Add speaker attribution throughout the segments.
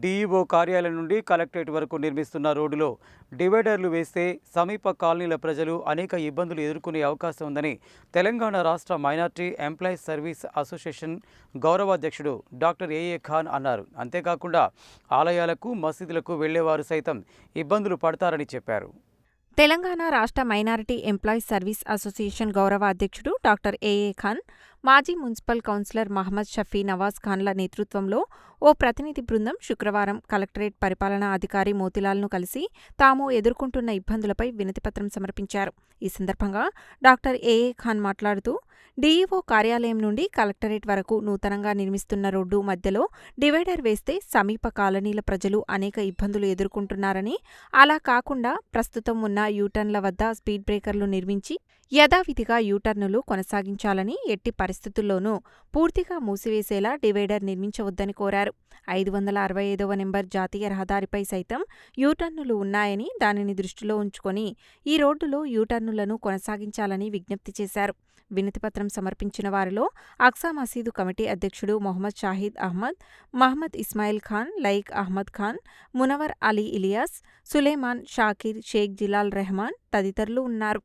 Speaker 1: DEO కార్యాలయం నుండి collectorate వరకు నిర్మిస్తున్న రోడ్డులో డివైడర్లు వేస్తే సమీప కాలనీల ప్రజలు అనేక ఇబ్బందులు ఎదుర్కొనే అవకాశం ఉందని తెలంగాణ రాష్ట్ర మైనార్టీ ఎంప్లాయీస్ సర్వీస్ అసోసియేషన్ గౌరవాధ్యక్షుడు డాక్టర్ ఏఏ ఖాన్ అన్నారు. అంతేకాకుండా ఆలయాలకు మసీదులకు వెళ్లేవారు సైతం ఇబ్బందులు పడతారని చెప్పారు.
Speaker 2: తెలంగాణ రాష్ట్ర మైనారిటీ ఎంప్లాయీస్ సర్వీస్ అసోసియేషన్ గౌరవ అధ్యక్షుడు డాక్టర్ ఏఏ ఖాన్, మాజీ మున్సిపల్ కౌన్సిలర్ మహమ్మద్ షఫీ నవాజ్ ఖాన్ల నేతృత్వంలో ఓ ప్రతినిధి బృందం శుక్రవారం కలెక్టరేట్ పరిపాలనా అధికారి మోతిలాల్ను కలిసి తాము ఎదుర్కొంటున్న ఇబ్బందులపై వినతిపత్రం సమర్పించారు. ఈ సందర్భంగా డాక్టర్ ఏఏ ఖాన్ మాట్లాడుతూ, డీఈఓ కార్యాలయం నుండి కలెక్టరేట్ వరకు నూతనంగా నిర్మిస్తున్న రోడ్డు మధ్యలో డివైడర్ వేస్తే సమీప కాలనీల ప్రజలు అనేక ఇబ్బందులు ఎదుర్కొంటున్నారని, అలా కాకుండా ప్రస్తుతం ఉన్న యూటర్న్ల వద్ద స్పీడ్ బ్రేకర్లు నిర్మించి యథావిధిగా యూటర్నులు కొనసాగించాలని, ఎట్టి పరిస్థితుల్లోనూ పూర్తిగా మూసివేసేలా డివైడర్ నిర్మించవద్దని కోరారు. 565వ నెంబర్ జాతీయ రహదారిపై సైతం యూటర్నులు ఉన్నాయని, దానిని దృష్టిలో ఉంచుకొని ఈ రోడ్డులో యూటర్నులను కొనసాగించాలని విజ్ఞప్తి చేశారు. వినతిపత్రం సమర్పించిన వారిలో అక్సా మసీదు కమిటీ అధ్యక్షుడు మొహమ్మద్ షాహిద్ అహ్మద్, మహ్మద్ ఇస్మాయిల్ ఖాన్, లైక్ అహ్మద్ ఖాన్, మునవర్ అలీ ఇలియాస్, సులేమాన్, షాకిర్, షేక్ జిలాల్ రెహమాన్ తదితరులు ఉన్నారు.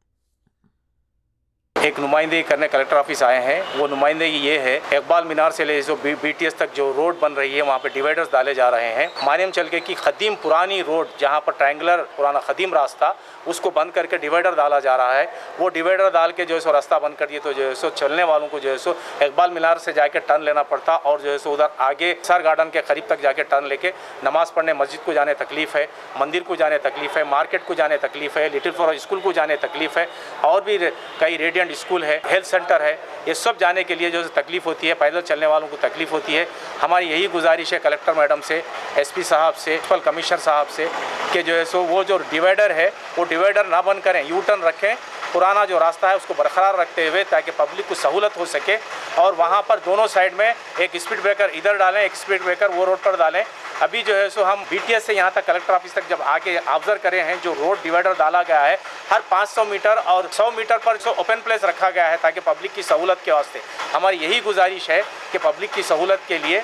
Speaker 3: एक नुमाइंदगी करने कलेक्टर ऑफिस आए हैं। वो नुमाइंदगी ये है, इकबाल मीनार से ले जो बीटीएस तक जो रोड बन रही है वहाँ पे डिवाइडर्स डाले जा रहे हैं। मानियम चलके की खदीम पुरानी रोड जहाँ पर ट्रायंगुलर पुराना खदीम रास्ता उसको बंद करके डिवाइडर डाला जा रहा है। वो डिवाइडर डाल के जो है सो रास्ता बंद कर दिए तो जो है सो चलने वालों को जो है सो इकबाल मीनार से जाके टर्न लेना पड़ता और जो है सो उधर आगे सर गार्डन के करीब तक जाके टर्न लेके नमाज पढ़ने मस्जिद को जाने तकलीफ है, मंदिर को जाने तकलीफ है, मार्केट को जाने तकलीफ है, लिटिल फ्लावर स्कूल को जाने तकलीफ है और भी कई रेडियंट स्कूल है, हेल्थ सेंटर है, ये सब जाने के लिए जो तकलीफ होती है, पैदल चलने वालों को तकलीफ होती है। हमारी यही गुजारिश है कलेक्टर मैडम से, एसपी साहब से, म्युनिसिपल कमिश्नर साहब से कि जो है सो वो जो डिवाइडर है वो डिवाइडर ना बंद करें, यू टर्न रखें, पुराना जो रास्ता है उसको बरकरार रखते हुए ताकि पब्लिक को सहूलत हो सके। और वहाँ पर दोनों साइड में एक स्पीड ब्रेकर इधर डालें, एक स्पीड ब्रेकर वो रोड पर डालें। अभी जो है सो हम बीटीएस से यहाँ तक कलेक्टर ऑफिस तक जब आके ऑब्जर्व करे हैं, जो रोड डिवाइडर डाला गया है हर 500 मीटर और 100 मीटर पर जो ओपन प्लेस रखा गया है ताकि पब्लिक की सहूलत के वास्ते हमारी यही गुजारिश है कि पब्लिक की सहूलत के लिए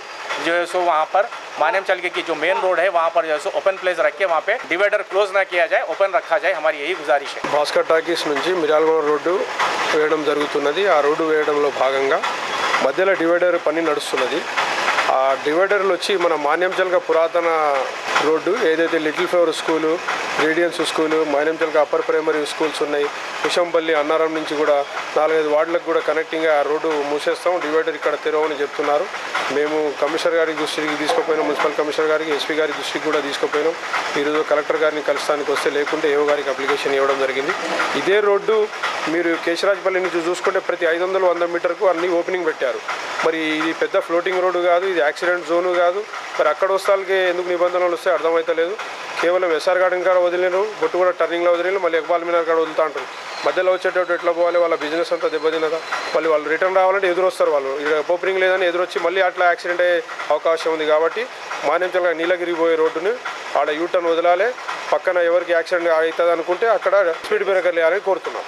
Speaker 3: जो है सो वहाँ पर मानियम चलके की जो मेन रोड है वहाँ पर जो है सो ओपन प्लेस रख के वहाँ पे डिवाइडर क्लोज ना किया जाए, ओपन रखा जाए, हमारी यही गुजारिश है।
Speaker 4: భాస్కర్ టాకీస్ నుంచి మిర్యాలగూడ రోడ్డు వేయడం జరుగుతున్నది. ఆ రోడ్డు వేయడంలో భాగంగా మధ్యలో డివైడర్ పని నడుస్తున్నది. ఆ డివైడర్లు వచ్చి మన మాన్యంచల్క పురాతన రోడ్డు ఏదైతే little flower school, radiance school, Manyanchalka upper primary schools ఉన్నాయి, కుషంపల్లి, అన్నారం నుంచి కూడా 4-5 వార్డులకు కూడా కనెక్టింగ్గా ఆ రోడ్డు మూసేస్తాం, డివైడర్ ఇక్కడ తెరవని చెప్తున్నారు. మేము కమిషనర్ గారికి దృష్టికి తీసుకుపోయినాం, మున్సిపల్ కమిషనర్ గారికి, ఎస్పీ గారి దృష్టికి కూడా తీసుకుపోయినాం. ఈరోజు కలెక్టర్ గారిని కలుస్తానికి వస్తే, లేకుంటే ఏవో గారికి అప్లికేషన్ ఇవ్వడం జరిగింది. ఇదే రోడ్డు మీరు కేశరాజపల్లి నుంచి చూసుకుంటే ప్రతి 500-100 మీటర్కు అన్ని ఓపెనింగ్ పెట్టారు. మరి ఇది పెద్ద ఫ్లోటింగ్ రోడ్డు కాదు, ఇది యాక్సిడెంట్ జోను కాదు. మరి అక్కడ వస్తాలకి ఎందుకు నిబంధనలు వస్తే అర్థమవుతలేదు. కేవలం ఎస్ఆర్ గార్డెన్ కాడ వదిలేరు, బొట్టు కూడా టర్నింగ్లో వదిలేరు, మళ్ళీ ఇక్బాల్ మీనార్ కాడ వదులుతా అంటారు. మధ్యలో వచ్చేటట్టు ఎట్లా పోవాలి, వాళ్ళ బిజినెస్ అంతా దెబ్బతిన్నదా, వాళ్ళు రిటర్న్ రావాలంటే ఎదురొస్తారు. వాళ్ళు ఇక్కడ ఓపెనింగ్ లేదని ఎదురొచ్చి మళ్ళీ అట్లా యాక్సిడెంట్ అయ్యే అవకాశం ఉంది. కాబట్టి మాన్యంచల్గా నీలగిరి పోయే రోడ్డుని ఆడ యూటర్న్ వదలాలి, పక్కన ఎవరికి యాక్సిడెంట్ అవుతుంది అనుకుంటే అక్కడ స్పీడ్ బ్రేకర్లు వేయాలని కోరుతున్నాం.